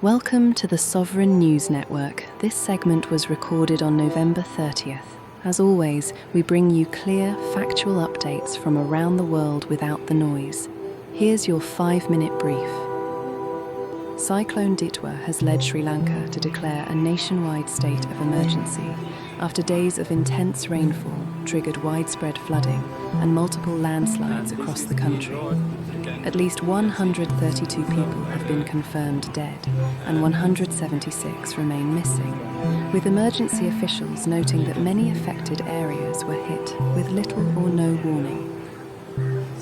Welcome to the Sovereign News Network. This segment was recorded on November 30th. As always, we bring you clear, factual updates from around the world without the noise. Here's your 5-minute brief. Cyclone Ditwah has led Sri Lanka to declare a nationwide state of emergency after days of intense rainfall triggered widespread flooding and multiple landslides across the country. At least 132 people have been confirmed dead and 176 remain missing, with emergency officials noting that many affected areas were hit with little or no warning.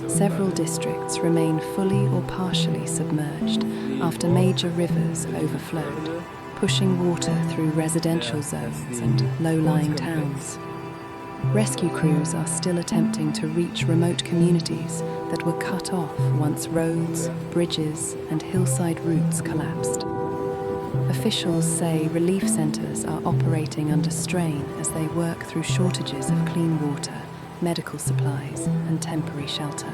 Several districts remain fully or partially submerged after major rivers overflowed, pushing water through residential zones and low-lying towns. Rescue crews are still attempting to reach remote communities that were cut off once roads, bridges, and hillside routes collapsed. Officials say relief centres are operating under strain as they work through shortages of clean water, medical supplies, and temporary shelter.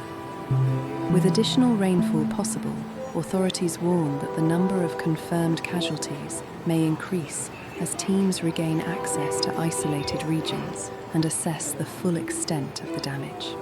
With additional rainfall possible, authorities warn that the number of confirmed casualties may increase as teams regain access to isolated regions and assess the full extent of the damage.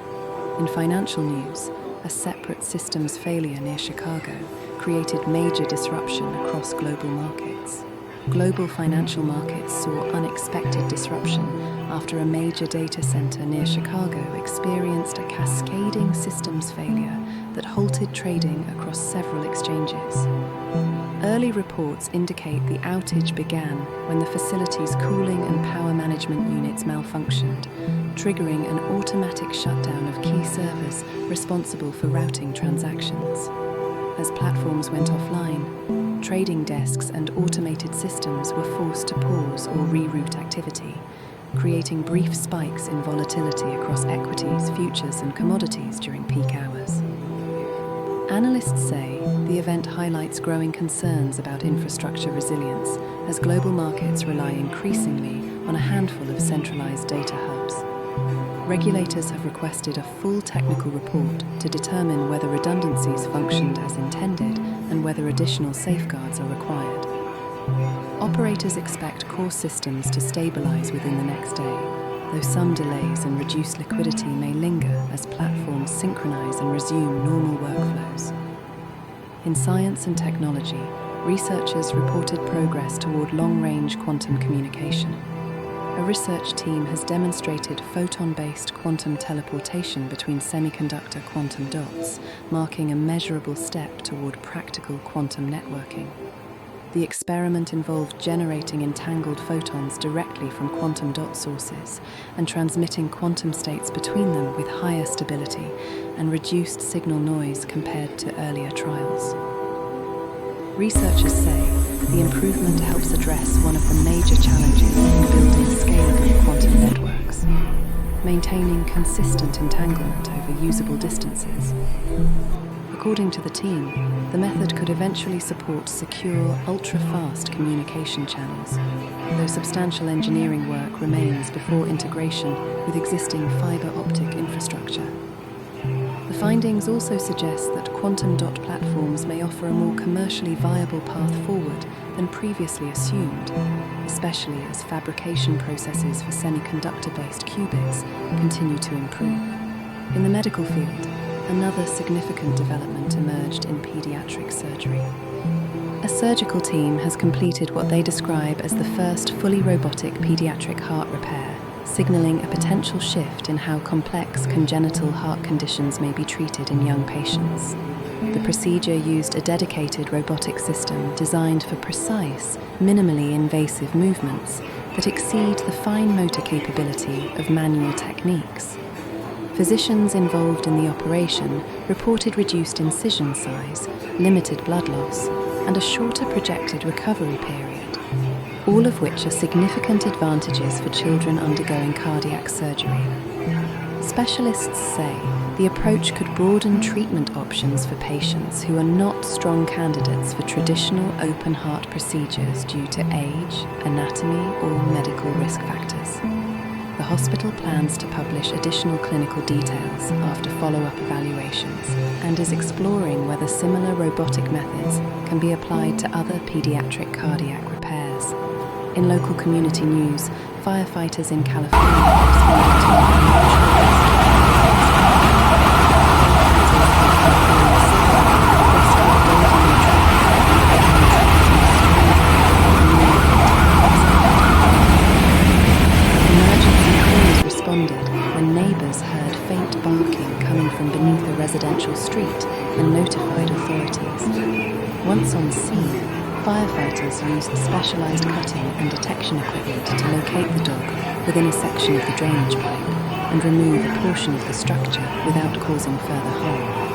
In financial news, a separate systems failure near Chicago created major disruption across global markets. Global financial markets saw unexpected disruption after a major data center near Chicago experienced a cascading systems failure that halted trading across several exchanges. Early reports indicate the outage began when the facility's cooling and power management units malfunctioned, triggering an automatic shutdown of key servers responsible for routing transactions. As platforms went offline, trading desks and automated systems were forced to pause or reroute activity, creating brief spikes in volatility across equities, futures, and commodities during peak hours. Analysts say the event highlights growing concerns about infrastructure resilience as global markets rely increasingly on a handful of centralized data hubs. Regulators have requested a full technical report to determine whether redundancies functioned as intended and whether additional safeguards are required. Operators expect core systems to stabilize within the next day, though some delays and reduced liquidity may linger as platforms synchronize and resume normal workflows. In science and technology, researchers reported progress toward long-range quantum communication. A research team has demonstrated photon-based quantum teleportation between semiconductor quantum dots, marking a measurable step toward practical quantum networking. The experiment involved generating entangled photons directly from quantum dot sources and transmitting quantum states between them with higher stability and reduced signal noise compared to earlier trials. Researchers say the improvement helps address one of the major challenges in building scalable quantum networks, maintaining consistent entanglement over usable distances. According to the team, the method could eventually support secure, ultra-fast communication channels, though substantial engineering work remains before integration with existing fiber optic infrastructure. The findings also suggest that quantum dot platforms may offer a more commercially viable path forward than previously assumed, especially as fabrication processes for semiconductor-based qubits continue to improve. In the medical field, another significant development emerged in pediatric surgery. A surgical team has completed what they describe as the first fully robotic pediatric heart repair, signaling a potential shift in how complex congenital heart conditions may be treated in young patients. The procedure used a dedicated robotic system designed for precise, minimally invasive movements that exceed the fine motor capability of manual techniques. Physicians involved in the operation reported reduced incision size, limited blood loss, and a shorter projected recovery period, all of which are significant advantages for children undergoing cardiac surgery. Specialists say the approach could broaden treatment options for patients who are not strong candidates for traditional open-heart procedures due to age, anatomy, or medical risk factors. The hospital plans to publish additional clinical details after follow-up evaluations and is exploring whether similar robotic methods can be applied to other pediatric cardiac repairs. In local community news, firefighters in California responded to when neighbours heard faint barking coming from beneath a residential street and notified authorities. Once on scene, firefighters used specialised cutting and detection equipment to locate the dog within a section of the drainage pipe and remove a portion of the structure without causing further harm.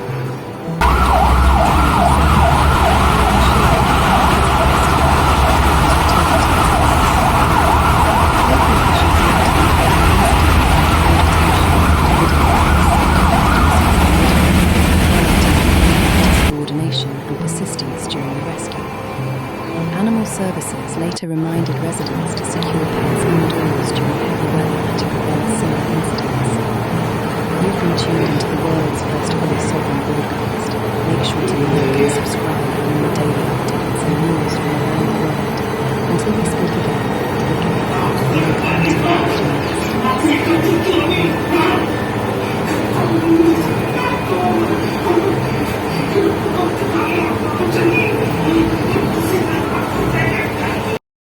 Animal Services later reminded residents to secure pets indoors during heavy weather to prevent similar incidents. You've been tuned into the world's first fully